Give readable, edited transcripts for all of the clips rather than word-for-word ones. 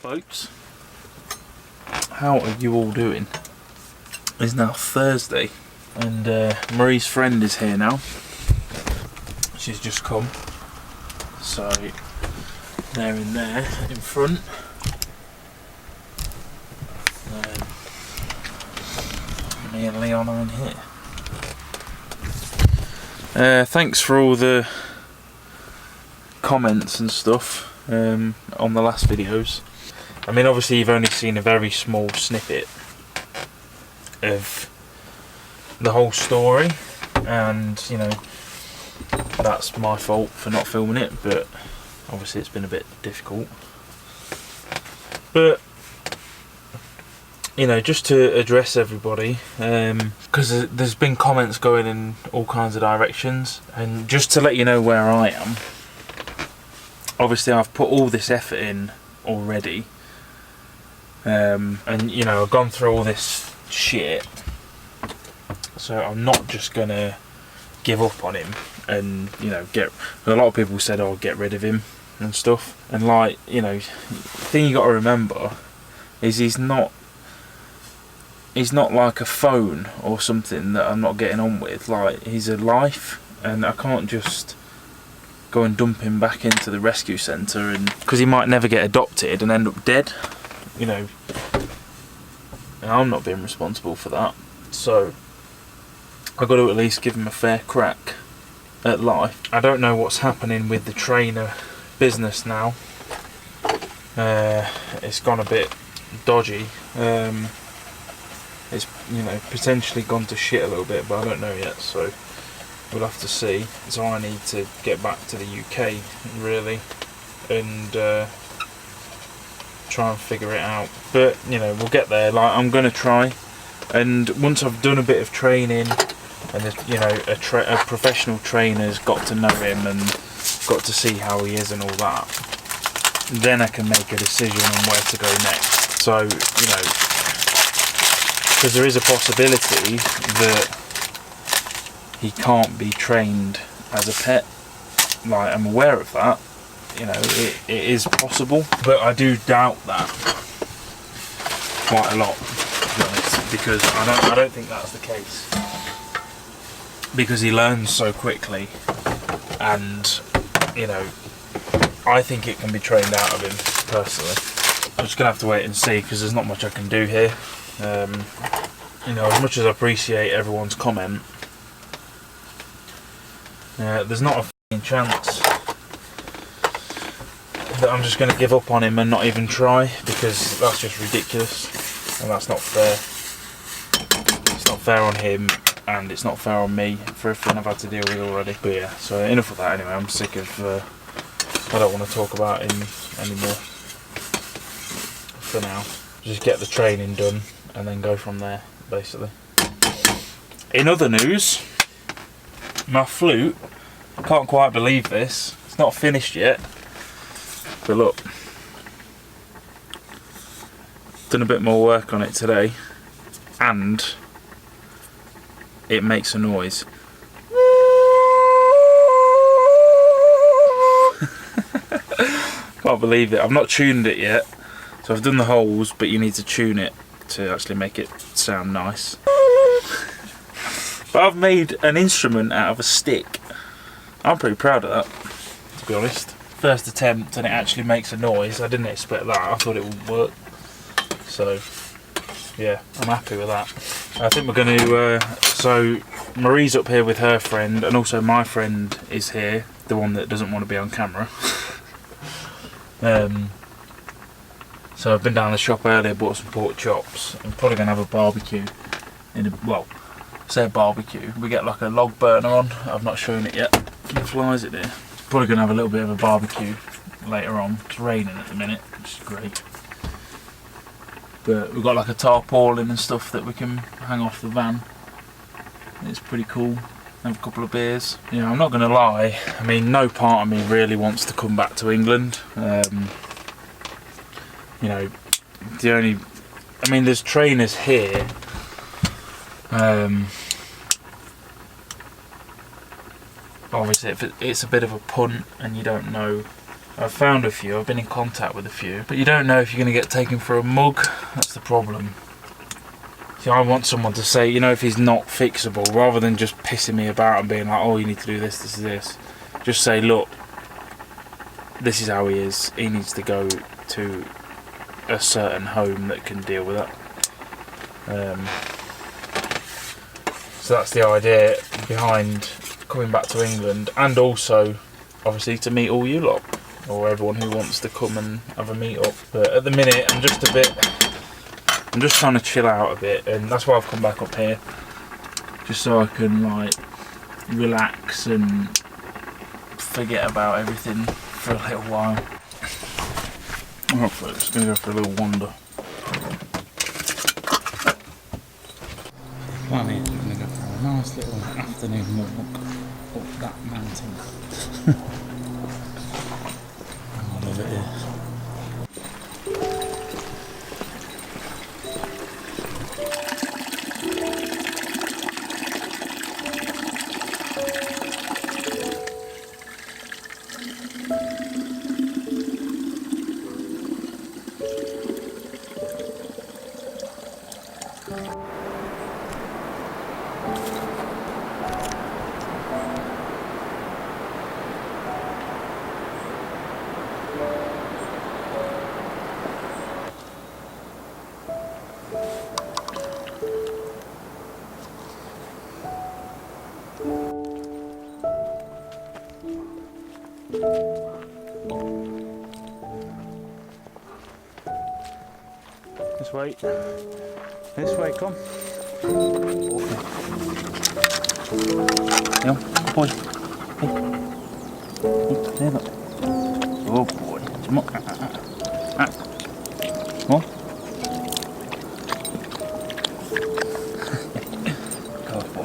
folks, how are you all doing? It's now Thursday and Marie's friend is here now. She's just come, so they're in there in front. Me and Leon are in here. Thanks for all the comments and stuff on the last videos. I mean, obviously you've only seen a very small snippet of the whole story, and you know, that's my fault for not filming it, but obviously it's been a bit difficult. But you know, just to address everybody, because there's been comments going in all kinds of directions, and just to let you know where I am, obviously I've put all this effort in already, and you know, I've gone through all this shit, so I'm not just gonna give up on him and, you know, a lot of people said, oh, get rid of him and stuff, and like, you know, the thing you got to remember is he's not like a phone or something that I'm not getting on with. Like, he's a life, and I can't just go and dump him back into the rescue centre, and because he might never get adopted and end up dead, you know, and I'm not being responsible for that. So I've got to at least give him a fair crack at life. I don't know what's happening with the trainer business now. It's gone a bit dodgy. It's, you know, potentially gone to shit a little bit, but I don't know yet, so we'll have to see. So I need to get back to the UK really and try and figure it out. But you know, we'll get there. Like, I'm gonna try, and once I've done a bit of training, and you know, a professional trainer's got to know him and got to see how he is and all that, then I can make a decision on where to go next. So, you know, because there is a possibility that he can't be trained as a pet. Like, I'm aware of that, you know, it is possible, but I do doubt that quite a lot, to be honest, because I don't think that's the case, because he learns so quickly, and you know, I think it can be trained out of him personally. I'm just gonna have to wait and see, because there's not much I can do here. You know, as much as I appreciate everyone's comment, there's not a f***ing chance that I'm just going to give up on him and not even try, because that's just ridiculous, and that's not fair. It's not fair on him, and it's not fair on me for everything I've had to deal with already. But yeah, so enough of that anyway. I'm sick of, I don't want to talk about him anymore for now. Just get the training done and then go from there, basically. In other news, my flute, I can't quite believe this, it's not finished yet, but look, done a bit more work on it today, and it makes a noise. Can't believe it. I've not tuned it yet, so I've done the holes, but you need to tune it to actually make it sound nice. But I've made an instrument out of a stick. I'm pretty proud of that, to be honest. First attempt, and it actually makes a noise. I didn't expect that. I thought it would work. So yeah, I'm happy with that. I think we're going to, so Marie's up here with her friend, and also my friend is here, the one that doesn't want to be on camera. So I've been down the shop earlier, bought some pork chops. I'm probably going to have a barbecue in a, well, say a barbecue. We get like a log burner on. I've not shown it yet. Can you flies it there? Probably going to have a little bit of a barbecue later on. It's raining at the minute, which is great. But we've got like a tarpaulin and stuff that we can hang off the van. It's pretty cool. Have a couple of beers. You know, I'm not going to lie. I mean, no part of me really wants to come back to England. You know, I mean, there's trainers here. Obviously, if it's a bit of a punt and you don't know I've found a few, I've been in contact with a few, but you don't know if you're going to get taken for a mug. That's the problem. See, I want someone to say, you know, if he's not fixable, rather than just pissing me about and being like, oh, you need to do this, this, this. Just say, look, this is how he is. He needs to go to a certain home that can deal with that. So that's the idea behind coming back to England, and also, obviously, to meet all you lot, or everyone who wants to come and have a meet up. But at the minute, I'm just trying to chill out a bit, and that's why I've come back up here, just so I can like relax and forget about everything for a little while. I'm just going to go for a little wander. Plan is we're going to go for a nice little afternoon walk up that mountain. Oh, I love it here. This way. This way, come. Yeah, good boy. Hey. Hey, there, look. Oh boy. Come on. Come on. Good boy.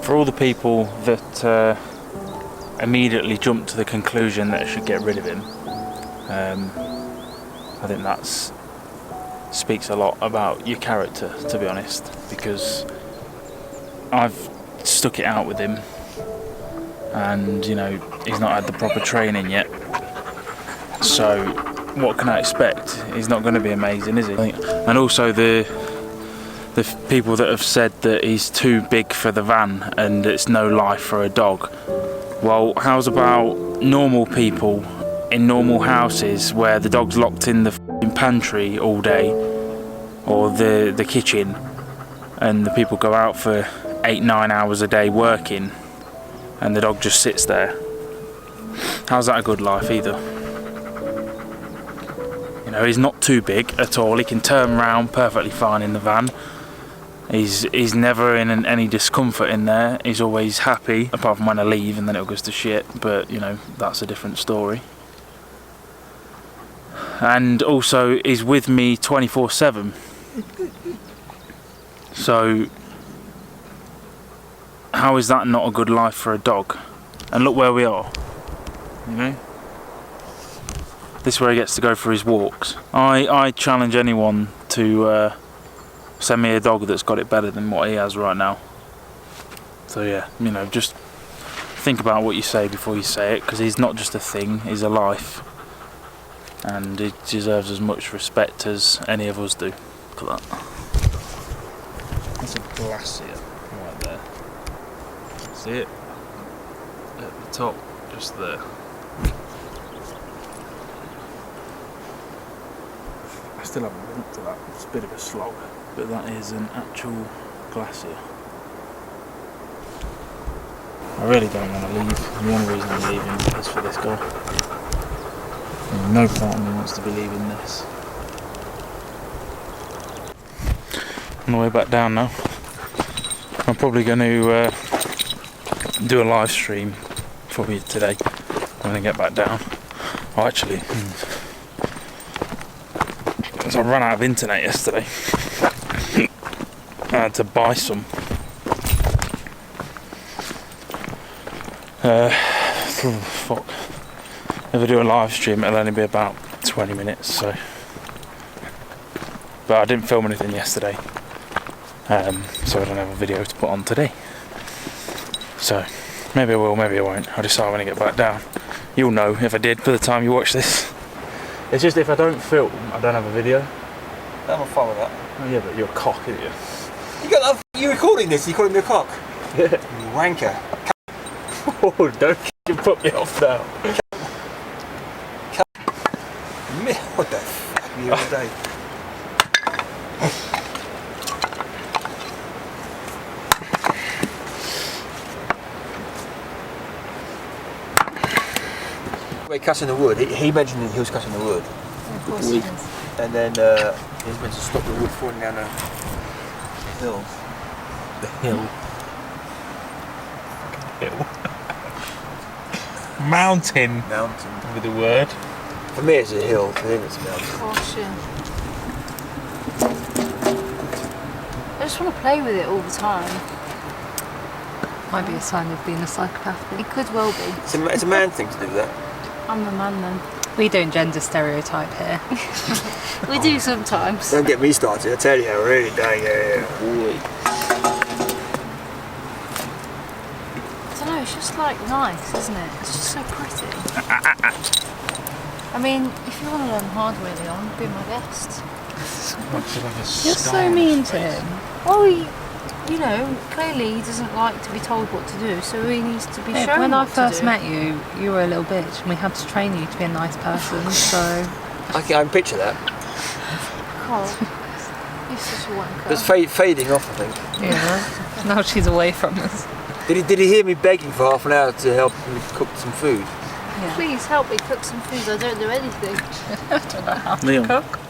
For all the people that immediately jump to the conclusion that I should get rid of him, I think that speaks a lot about your character, to be honest, because I've stuck it out with him, and you know, he's not had the proper training yet, so what can I expect? He's not going to be amazing, is he? And also the people that have said that he's too big for the van and it's no life for a dog. Well, how's about normal people in normal houses where the dog's locked in the pantry all day, or the kitchen, and the people go out for 8-9 hours a day working and the dog just sits there? How's that a good life either? You know, he's not too big at all. He can turn around perfectly fine in the van. He's never in any discomfort in there. He's always happy, apart from when I leave and then it goes to shit, but you know, that's a different story. And also, he's with me 24/7. So, how is that not a good life for a dog? And look where we are, you know? This is where he gets to go for his walks. I challenge anyone to send me a dog that's got it better than what he has right now. So yeah, you know, just think about what you say before you say it, because he's not just a thing, he's a life. And he deserves as much respect as any of us do. Look at that. That's a glacier right there. See it? At the top, just there. I still haven't been up to that, it's a bit of a slog. But that is an actual glacier. I really don't want to leave. The only reason I'm leaving is for this guy. And no part of me wants to be leaving this. On the way back down now. I'm probably going to do a live stream for you today when I get back down. Oh, actually, So I ran out of internet yesterday. I had to buy some. Fuck. If I do a live stream, it'll only be about 20 minutes, so. But I didn't film anything yesterday, so I don't have a video to put on today. So, maybe I will, maybe I won't. I'll decide when I get back down. You'll know if I did by the time you watch this. It's just if I don't film, I don't have a video. I'm fine with that. Oh yeah, but you're a cock, aren't you? You recording this? You calling me a cock? Yeah. You wanker. Oh, don't you put me off now. What the fuck are you all day? We're cutting the wood. He mentioned that he was cutting the wood. Of course he is. And then he was meant to stop the wood falling down the hill. The hill. Hill. Mountain. Mountain. With a word. For me it's a hill, for him it's a mountain. Gosh, yeah. I just want to play with it all the time. Might be a sign of being a psychopath. It could well be. It's a man thing to do that. I'm a man then. We don't gender stereotype here. We do sometimes. Don't get me started, I tell you, I really don't. Yeah. I don't know, it's just like nice, isn't it? It's just so pretty. I mean, if you want to learn hard way, Leon, be my guest. You're so mean to him. Well, you know, clearly he doesn't like to be told what to do, so he needs to be shown When what I first to do. met you, you were a little bitch, and we had to train you to be a nice person. So I can picture that. Oh, you're such a wanker. It's fading off, I think. yeah, now she's away from us. Did he hear me begging for half an hour to help me cook some food? Yeah. Please help me cook some food, I don't do anything. I don't know how to Leon. cook.